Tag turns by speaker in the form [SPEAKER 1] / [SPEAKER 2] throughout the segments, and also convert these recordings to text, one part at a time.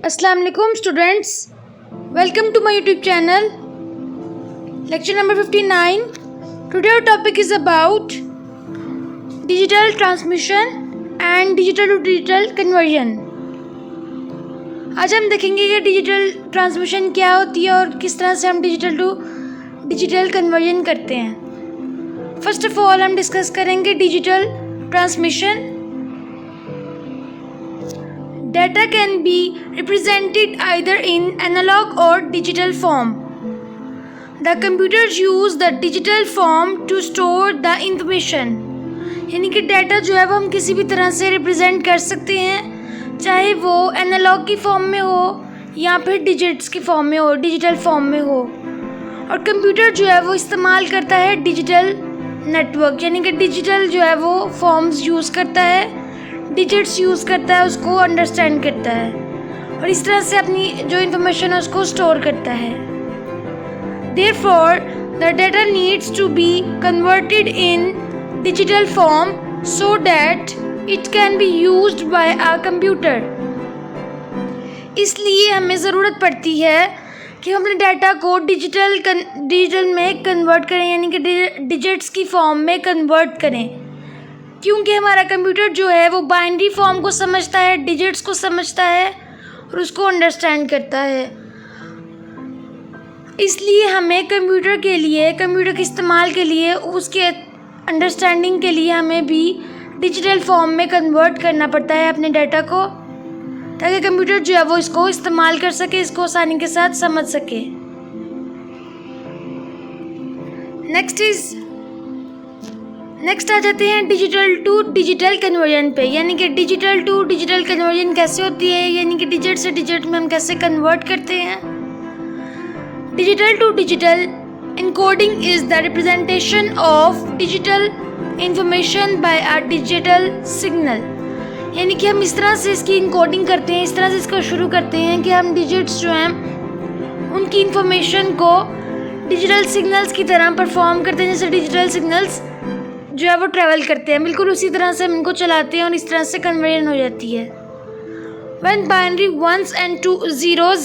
[SPEAKER 1] Assalamu alaikum students, welcome to my YouTube channel. Lecture number 59. Today our topic is about digital transmission and digital to digital conversion. आज हम देखेंगे कि digital transmission क्या होती है और किस तरह से हम डिजिटल टू डिजिटल कन्वर्जन करते हैं. फर्स्ट ऑफ ऑल हम डिस्कस करेंगे digital transmission. Data can be represented either in analog or digital form. The computers use the digital form to store the information. यानी कि डाटा जो है वो हम किसी भी तरह से रिप्रेजेंट कर सकते हैं, चाहे वो एनालॉग की फॉर्म में हो या फिर डिजिट्स की फॉर्म में हो, डिजिटल फॉर्म में हो. और कंप्यूटर जो है वो इस्तेमाल करता है डिजिटल नेटवर्क, यानी कि डिजिटल जो है वो फॉर्म्स यूज़ करता है, डिजिट्स यूज़ करता है, उसको अंडरस्टैंड करता है और इस तरह से अपनी जो इन्फॉर्मेशन है उसको स्टोर करता है. Therefore, the data needs to be converted in digital form so that it can be used by a computer. इसलिए हमें ज़रूरत पड़ती है कि हम अपने डाटा को डिजिटल में कन्वर्ट करें, यानी कि डिजिट्स की फॉर्म में कन्वर्ट करें, क्योंकि हमारा कंप्यूटर जो है वो बाइनरी फॉर्म को समझता है, डिजिट्स को समझता है और उसको अंडरस्टैंड करता है. इसलिए हमें कंप्यूटर के इस्तेमाल के लिए, उसके अंडरस्टैंडिंग के लिए हमें भी डिजिटल फॉर्म में कन्वर्ट करना पड़ता है अपने डाटा को, ताकि कंप्यूटर जो है वो इसको इस्तेमाल कर सके, इसको आसानी के साथ समझ सके. नेक्स्ट आ जाते हैं डिजिटल टू डिजिटल कन्वर्जन पे. यानी कि डिजिटल टू डिजिटल कन्वर्जन कैसे होती है, यानी कि डिजिट से डिजिट में हम कैसे कन्वर्ट करते हैं. Digital to digital encoding is the representation of digital information by a digital signal. यानी कि हम इस तरह से इसकी इनकोडिंग करते हैं, इस तरह से इसको शुरू करते हैं कि हम डिजिट्स जो हैं उनकी इंफॉर्मेशन को डिजिटल सिग्नल्स की तरह परफॉर्म करते हैं, जैसे डिजिटल सिग्नल्स जो है वो ट्रैवल करते हैं, बिल्कुल उसी तरह से हम इनको चलाते हैं और इस तरह से कन्वर्जन हो जाती है. When binary ones and two zeros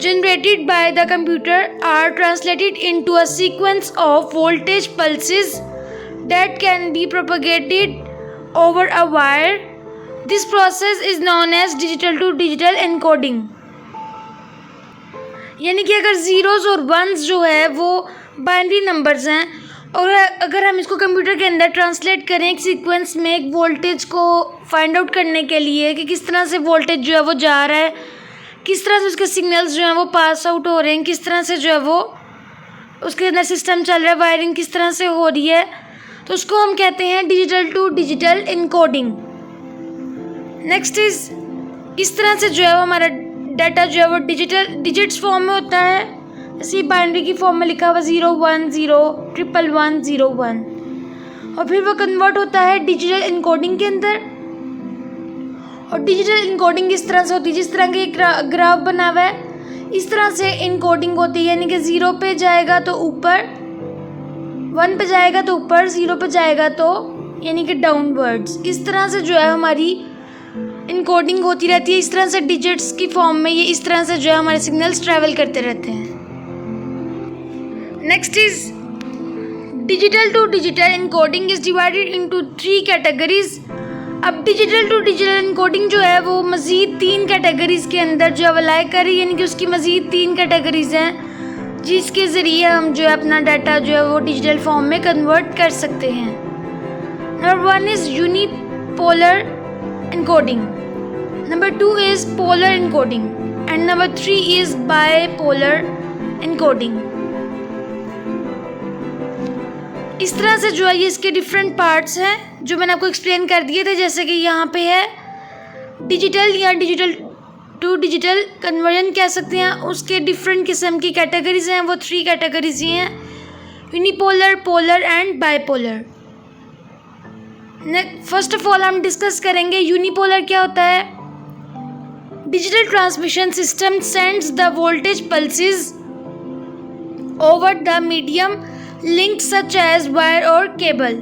[SPEAKER 1] generated by the computer are translated into a sequence of voltage pulses that can be propagated over a wire, this process is known as digital to digital encoding. यानी कि अगर zeros और once जो है वो binary numbers हैं और अगर हम इसको कंप्यूटर के अंदर ट्रांसलेट करें एक सीक्वेंस में, एक वोल्टेज को फाइंड आउट करने के लिए कि किस तरह से वोल्टेज जो है वो जा रहा है, किस तरह से उसके सिग्नल्स जो हैं वो पास आउट हो रहे हैं, किस तरह से जो है वो उसके अंदर सिस्टम चल रहा है, वायरिंग किस तरह से हो रही है, तो उसको हम कहते हैं digital to digital encoding. Next इस तरह से जो है वो हमारा डाटा जो है वो डिजिट्स फॉर्म में होता है, जैसे बाइनरी की फॉर्म में लिखा हुआ 010 11101, और फिर वो कन्वर्ट होता है डिजिटल इनकोडिंग के अंदर. और डिजिटल इनकोडिंग इस तरह से होती है, जिस तरह का एक ग्राफ बना हुआ है इस तरह से इनकोडिंग होती है. यानी कि 0 पे जाएगा तो ऊपर, 1 पे जाएगा तो ऊपर, 0 पे जाएगा तो यानी कि डाउनवर्ड्स. इस तरह से जो है हमारी इनकोडिंग होती रहती है. इस तरह से डिजिट्स की फॉर्म में ये इस तरह से जो है हमारे सिग्नल्स ट्रैवल करते रहते हैं. Next is digital to digital encoding is divided into 3 categories. अब डिजिटल टू डिजिटल इनकोडिंग जो है वो मज़ीद 3 कैटेगरीज के अंदर जो है लाई कर रही है, यानी कि उसकी मज़ीद 3 कैटेगरीज हैं जिसके ज़रिए हम जो है अपना डाटा जो है वो डिजिटल फॉर्म में कन्वर्ट कर सकते हैं. Number 1 is unipolar encoding, number 2 is polar encoding and number 3 is bipolar encoding. इस तरह से जो है ये इसके डिफरेंट पार्ट्स हैं जो मैंने आपको एक्सप्लेन कर दिए थे. जैसे कि यहाँ पे है डिजिटल या डिजिटल टू डिजिटल कन्वर्जन कह सकते हैं, उसके डिफरेंट किस्म की कैटेगरीज हैं, वो 3 कैटेगरीज ही हैं, unipolar, polar and bipolar. First of all हम डिस्कस करेंगे यूनिपोलर क्या होता है. Digital transmission system sends the voltage pulses over the medium linked such as wire or cable.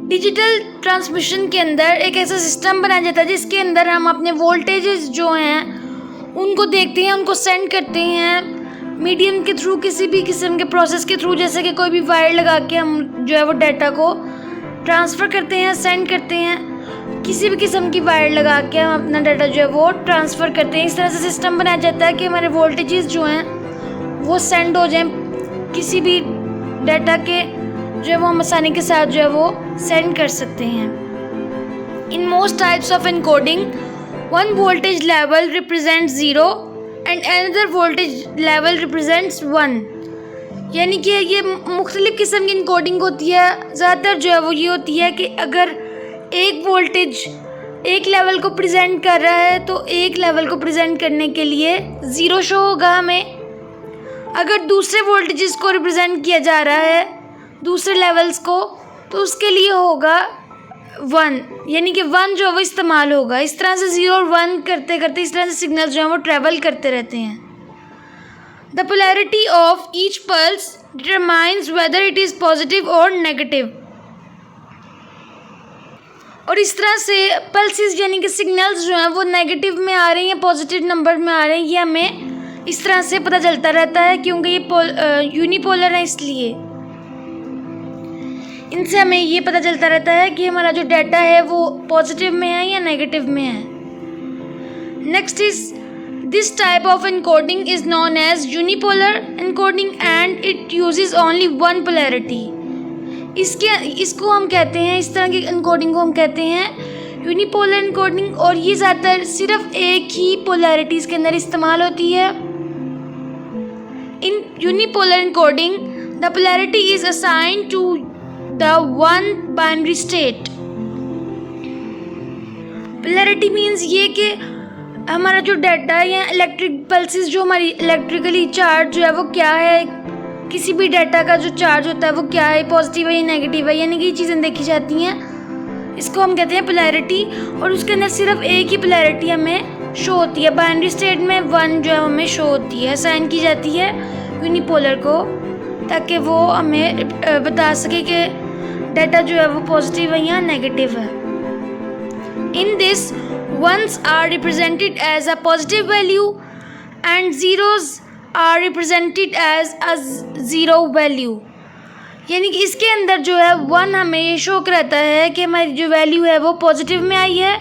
[SPEAKER 1] Digital transmission के अंदर एक ऐसा सिस्टम बनाया जाता है जिसके अंदर हम अपने वोल्टेजेस जो हैं उनको देखते हैं, उनको सेंड करते हैं मीडियम के थ्रू, किसी भी किस्म के प्रोसेस के थ्रू, जैसे कि कोई भी वायर लगा के हम जो है वो डाटा को ट्रांसफ़र करते हैं, सेंड करते हैं। किसी भी किस्म की वायर लगा के हम अपना डाटा जो है वो ट्रांसफ़र करते हैं। इस तरह से सिस्टम बनाया जाता है कि हमारे वोल्टेजेस जो हैं वो सेंड हो जाएं, किसी भी डाटा के जो है वो हम आसानी के साथ जो है वो सेंड कर सकते हैं। In most types of encoding one voltage level represent 0 and another voltage level represents 1। यानी कि ये मुख्तलिफ़ किस्म की इनकोडिंग होती है। ज़्यादातर जो है वो ये होती है कि अगर एक वोल्टेज एक लेवल को प्रेजेंट कर रहा है तो एक लेवल को प्रेजेंट करने के लिए 0 शो होगा हमें। अगर दूसरे वोल्टेजेस को रिप्रेजेंट किया जा रहा है, दूसरे लेवल्स को, तो उसके लिए होगा 1, यानी कि 1 जो है वो इस्तेमाल होगा। इस तरह से 0 और 1 करते करते इस तरह से सिग्नल्स जो हैं वो ट्रैवल करते रहते हैं। The polarity of each pulse determines whether it is positive और नेगेटिव। और इस तरह से पल्सेस यानी कि सिग्नल्स जो हैं वो नेगेटिव में आ रहे हैं या पॉजिटिव नंबर में आ रहे हैं, ये हमें इस तरह से पता चलता रहता है क्योंकि ये यूनिपोलर है, इसलिए इनसे हमें ये पता चलता रहता है कि हमारा जो डाटा है वो पॉजिटिव में है या नेगेटिव में है। Next is this type of encoding is known as unipolar encoding and it uses only one polarity. इसको हम कहते हैं, इस तरह की एनकोडिंग को हम कहते हैं यूनिपोलर एनकोडिंग, और ये ज़्यादातर सिर्फ एक ही पोलैरिटीज़ के अंदर इस्तेमाल होती है। In unipolar encoding the polarity is assigned to the one binary state। polarity means ये कि हमारा जो डाटा या इलेक्ट्रिक पल्सेस जो हमारी इलेक्ट्रिकली चार्ज जो है वो क्या है, किसी भी डाटा का जो चार्ज होता है वो क्या है, पॉजिटिव है या नेगेटिव है, यानी कि ये चीज़ें देखी जाती हैं। इसको हम कहते हैं पोलैरिटी, और उसके अंदर सिर्फ एक ही पोलैरिटी हमें शो होती है। बाइनरी स्टेट में 1 जो है हमें शो होती है, असाइन की जाती है यूनिपोलर को, ताकि वो हमें बता सके कि डाटा जो है वो पॉजिटिव है या नेगेटिव है। In this ones are represented as a positive value and zeros are represented as a zero value। यानी कि इसके अंदर जो है 1 हमें ये शो कराता है कि हमारी जो वैल्यू है वो पॉजिटिव में आई है,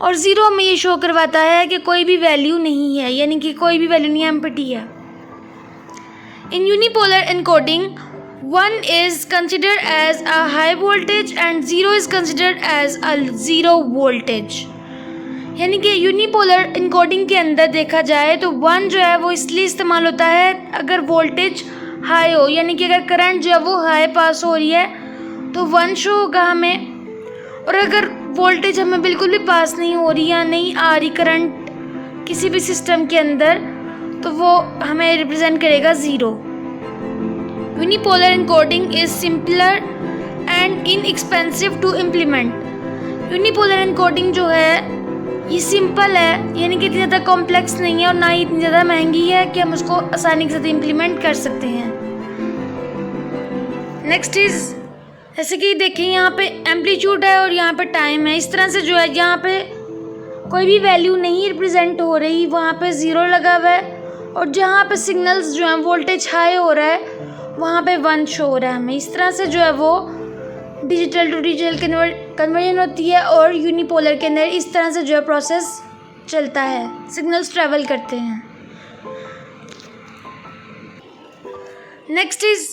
[SPEAKER 1] और 0 हमें ये शो करवाता है कि कोई भी वैल्यू नहीं है, यानी कि कोई भी वैल्यू नहीं एम्प्टी है। In unipolar encoding 1 is considered as a high voltage and 0 is considered as a zero voltage। यानी कि यूनिपोलर एनकोडिंग के अंदर देखा जाए तो 1 जो है वो इसलिए इस्तेमाल होता है अगर वोल्टेज हाई हो, यानी कि अगर करंट जो है वो हाई पास हो रही है तो 1 शो होगा हमें, और अगर वोल्टेज हमें बिल्कुल भी पास नहीं हो रही या नहीं आ रही करंट किसी भी सिस्टम के अंदर, तो वो हमें रिप्रेजेंट करेगा 0। Unipolar encoding is simpler and inexpensive to implement. Unipolar encoding जो है ये सिंपल है, यानी कि इतनी ज़्यादा कॉम्प्लेक्स नहीं है और ना ही इतनी ज़्यादा महंगी है कि हम उसको आसानी के साथ इम्प्लीमेंट कर सकते हैं। नेक्स्ट इज जैसे कि देखिए यहाँ पे एम्पलीट्यूड है और यहाँ पे टाइम है। इस तरह से जो है यहाँ पे कोई भी वैल्यू नहीं रिप्रेजेंट हो रही, वहाँ पे 0 लगा हुआ है, और जहाँ पे सिग्नल्स जो हैं वोल्टेज हाई हो रहा है वहाँ पे 1 शो हो रहा है हमें। इस तरह से जो है वो डिजिटल टू डिजिटल कन्वर्जन होती है, और यूनिपोलर के अंदर इस तरह से जो है प्रोसेस चलता है, सिग्नल्स ट्रैवल करते हैं। Next is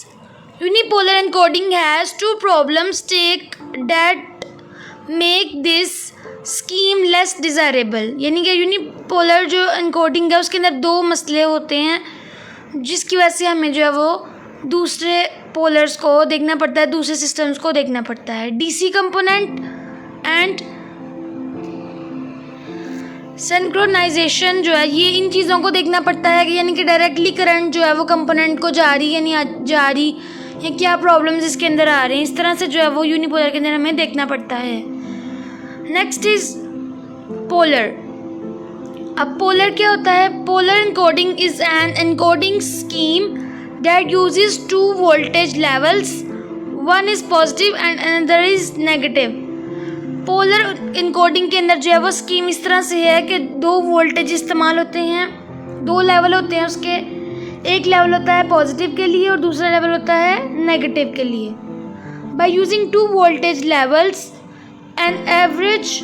[SPEAKER 1] unipolar encoding has 2 problems that make this scheme less desirable. यानी कि यूनिपोलर जो एनकोडिंग है उसके अंदर 2 मसले होते हैं जिसकी वजह से हमें जो है वो दूसरे पोलर्स को देखना पड़ता है, दूसरे सिस्टम्स को देखना पड़ता है। डीसी कंपोनेंट एंड सिंक्रोनाइजेशन जो है ये इन चीज़ों को देखना पड़ता है कि यानी कि डायरेक्टली करंट जो है वो कंपोनेंट को जा रही है या नहीं जा रही, या क्या प्रॉब्लम्स इसके अंदर आ रहे हैं। इस तरह से जो है वो यूनिपोलर के अंदर हमें देखना पड़ता है। Next is polar. अब पोलर क्या होता है? Polar encoding is an encoding scheme that uses 2 voltage levels, one is positive and another is negative। Polar encoding के अंदर जो है वो स्कीम इस तरह से है कि 2 वोल्टेज इस्तेमाल होते हैं, 2 लेवल होते हैं उसके। एक लेवल होता है पॉजिटिव के लिए और दूसरा लेवल होता है नेगेटिव के लिए। By using 2 voltage levels an average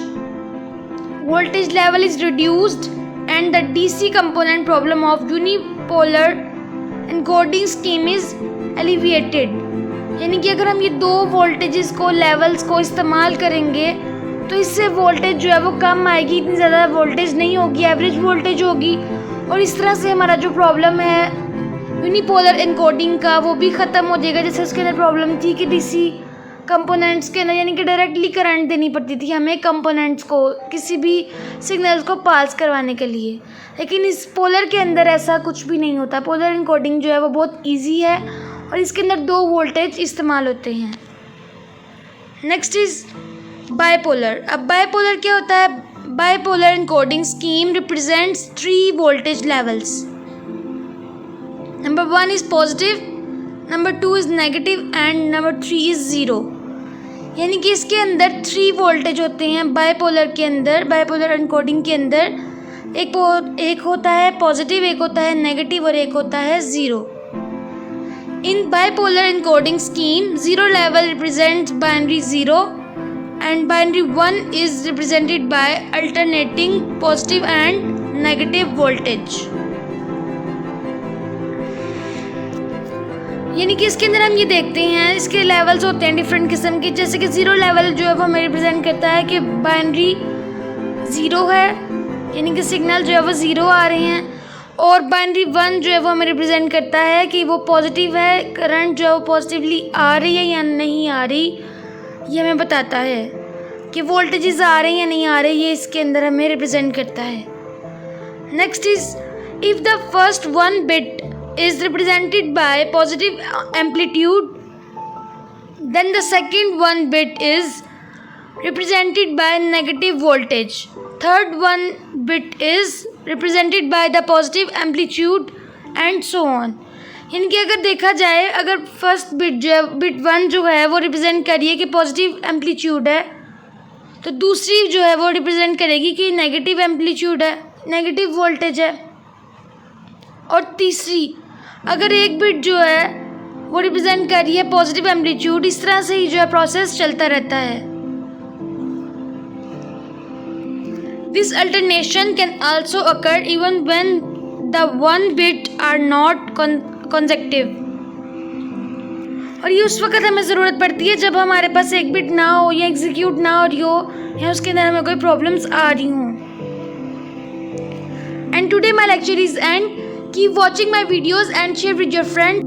[SPEAKER 1] voltage level is reduced and the DC component problem of unipolar encoding scheme is alleviated। यानी कि अगर हम ये 2 वोल्टेजेस को लेवल्स को इस्तेमाल करेंगे तो इससे वोल्टेज जो है वो कम आएगी, इतनी ज़्यादा वोल्टेज नहीं होगी, एवरेज वोल्टेज होगी। और इस तरह से हमारा जो प्रॉब्लम है यूनिपोलर एनकोडिंग का वो भी ख़त्म हो जाएगा। जैसे उसके अंदर प्रॉब्लम थी कि DC कंपोनेंट्स के अंदर यानी कि डायरेक्टली करंट देनी पड़ती थी हमें कंपोनेंट्स को किसी भी सिग्नल्स को पास करवाने के लिए, लेकिन इस पोलर के अंदर ऐसा कुछ भी नहीं होता। पोलर एनकोडिंग जो है वो बहुत इजी है और इसके अंदर 2 वोल्टेज इस्तेमाल होते हैं। Next is bipolar. अब बायपोलर क्या होता है? Bipolar encoding scheme represents 3 voltage levels. Number 1 is positive, number 2 is negative and number 3 is 0। यानी कि इसके अंदर 3 वोल्टेज होते हैं बायपोलर के अंदर, बायपोलर एनकोडिंग के अंदर। एक होता है पॉजिटिव, एक होता है नेगेटिव और एक होता है 0। In bipolar encoding scheme 0 level represents binary 0 and binary 1 is represented by alternating positive and negative voltage. यानी कि इसके अंदर हम ये देखते हैं इसके लेवल्स होते हैं डिफरेंट किस्म के। जैसे कि 0 लेवल जो है वो हमें रिप्रेजेंट करता है कि बाइनरी 0 है, यानी कि सिग्नल जो है वो 0 आ रहे हैं। और बाइनरी 1 जो है वो हमें रिप्रेजेंट करता है कि वो पॉजिटिव है, करंट जो है वो पॉजिटिवली आ रही है या नहीं आ रही, ये हमें बताता है कि वोल्टेजेस आ रहे हैं या नहीं आ रहे, ये इसके अंदर हमें रिप्रेजेंट करता है। Next is if the first 1 bit is represented by positive amplitude, then the second 1 bit is represented by negative voltage, third 1 bit is represented by the positive amplitude and so on। यानी कि अगर देखा जाए, अगर first bit जो है bit 1 जो है वो रिप्रेजेंट करिए कि पॉजिटिव एम्पलीट्यूड है, तो दूसरी जो है वो रिप्रेजेंट करेगी कि नेगेटिव एम्पलीट्यूड है, नेगेटिव वोल्टेज है। और तीसरी अगर एक बिट जो है वो रिप्रेजेंट कर रही है पॉजिटिव एम्पलीट्यूड। इस तरह से ही जो है प्रोसेस चलता रहता है। This alternation can also occur even when the 1 bit are not consecutive. और ये उस वक्त हमें ज़रूरत पड़ती है जब हमारे पास एक बिट ना हो या एग्जीक्यूट ना हो रही हो या उसके अंदर हमें कोई प्रॉब्लम्स आ रही हों। And today my lecture is and. Keep watching my videos and share with your friends.